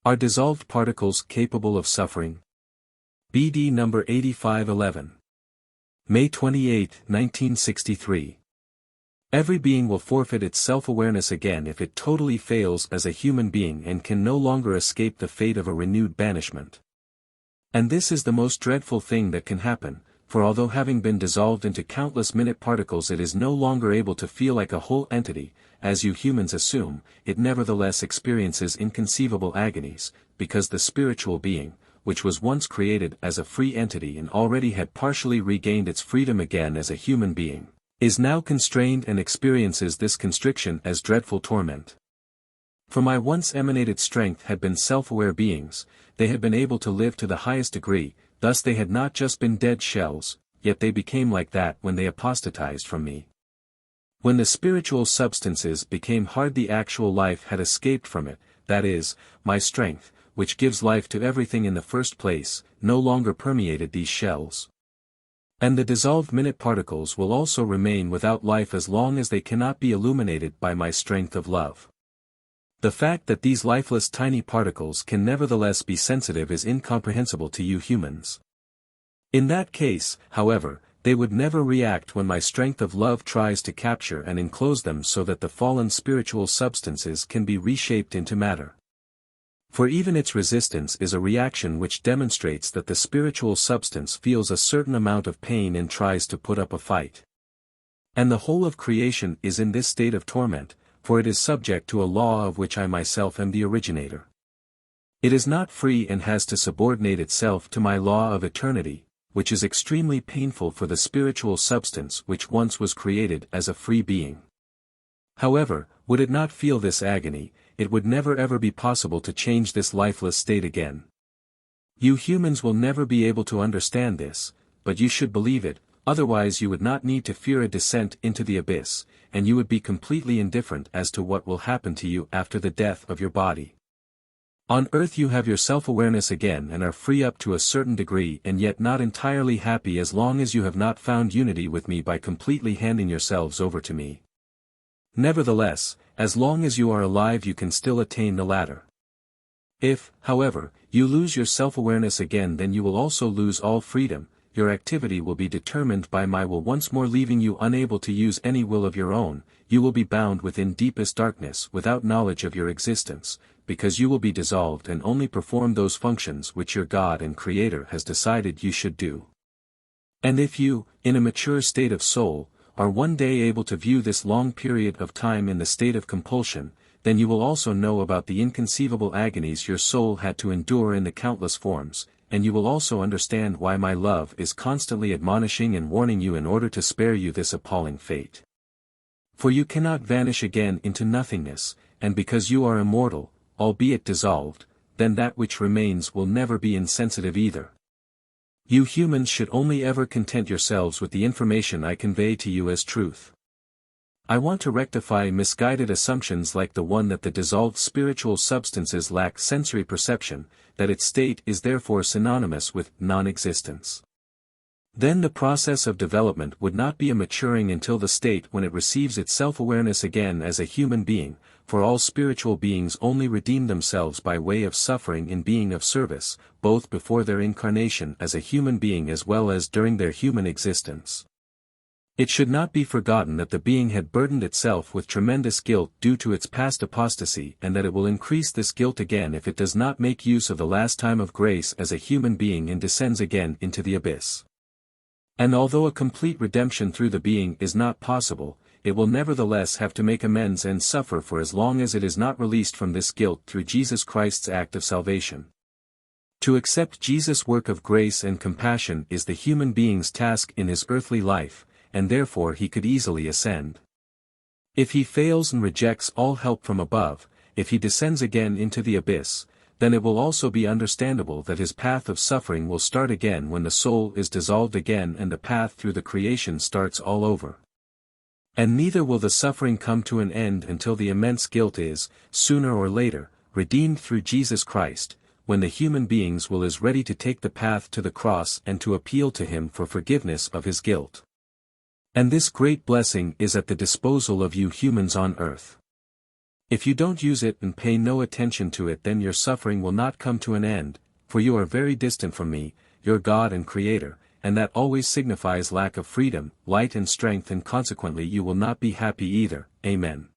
Are dissolved particles capable of suffering? BD number 8511. May 28, 1963. Every being will forfeit its self-awareness again if it totally fails as a human being and can no longer escape the fate of a renewed banishment. And this is the most dreadful thing that can happen, for although having been dissolved into countless minute particles it is no longer able to feel like a whole entity, as you humans assume, it nevertheless experiences inconceivable agonies, because the spiritual being, which was once created as a free entity and already had partially regained its freedom again as a human being, is now constrained and experiences this constriction as dreadful torment. For my once emanated strength had been self-aware beings, they had been able to live to the highest degree, thus they had not just been dead shells, yet they became like that when they apostatized from me. When the spiritual substances became hard the actual life had escaped from it, that is, my strength, which gives life to everything in the first place, no longer permeated these shells. And the dissolved minute particles will also remain without life as long as they cannot be illuminated by my strength of love. The fact that these lifeless tiny particles can nevertheless be sensitive is incomprehensible to you humans. In that case, however, they would never react when my strength of love tries to capture and enclose them so that the fallen spiritual substances can be reshaped into matter. For even its resistance is a reaction which demonstrates that the spiritual substance feels a certain amount of pain and tries to put up a fight. And the whole of creation is in this state of torment, for it is subject to a law of which I myself am the originator. It is not free and has to subordinate itself to my law of eternity, which is extremely painful for the spiritual substance which once was created as a free being. However, would it not feel this agony, it would never ever be possible to change this lifeless state again. You humans will never be able to understand this, but you should believe it, otherwise you would not need to fear a descent into the abyss, and you would be completely indifferent as to what will happen to you after the death of your body. On earth you have your self-awareness again and are free up to a certain degree and yet not entirely happy as long as you have not found unity with me by completely handing yourselves over to me. Nevertheless, as long as you are alive you can still attain the latter. If, however, you lose your self-awareness again then you will also lose all freedom, your activity will be determined by my will once more leaving you unable to use any will of your own, you will be bound within deepest darkness without knowledge of your existence, because you will be dissolved and only perform those functions which your God and Creator has decided you should do. And if you, in a mature state of soul, are one day able to view this long period of time in the state of compulsion, then you will also know about the inconceivable agonies your soul had to endure in the countless forms, and you will also understand why my love is constantly admonishing and warning you in order to spare you this appalling fate. For you cannot vanish again into nothingness, and because you are immortal, albeit dissolved, then that which remains will never be insensitive either. You humans should only ever content yourselves with the information I convey to you as truth. I want to rectify misguided assumptions like the one that the dissolved spiritual substances lack sensory perception, that its state is therefore synonymous with non-existence. Then the process of development would not be a maturing until the state when it receives its self-awareness again as a human being, for all spiritual beings only redeem themselves by way of suffering in being of service, both before their incarnation as a human being as well as during their human existence. It should not be forgotten that the being had burdened itself with tremendous guilt due to its past apostasy and that it will increase this guilt again if it does not make use of the last time of grace as a human being and descends again into the abyss. And although a complete redemption through the being is not possible, it will nevertheless have to make amends and suffer for as long as it is not released from this guilt through Jesus Christ's act of salvation. To accept Jesus' work of grace and compassion is the human being's task in his earthly life, and therefore he could easily ascend. If he fails and rejects all help from above, if he descends again into the abyss, then it will also be understandable that his path of suffering will start again when the soul is dissolved again and the path through the creation starts all over. And neither will the suffering come to an end until the immense guilt is, sooner or later, redeemed through Jesus Christ, when the human beings will is ready to take the path to the cross and to appeal to him for forgiveness of his guilt. And this great blessing is at the disposal of you humans on earth. If you don't use it and pay no attention to it, then your suffering will not come to an end, for you are very distant from me, your God and Creator, and that always signifies lack of freedom, light and strength, and consequently you will not be happy either. Amen.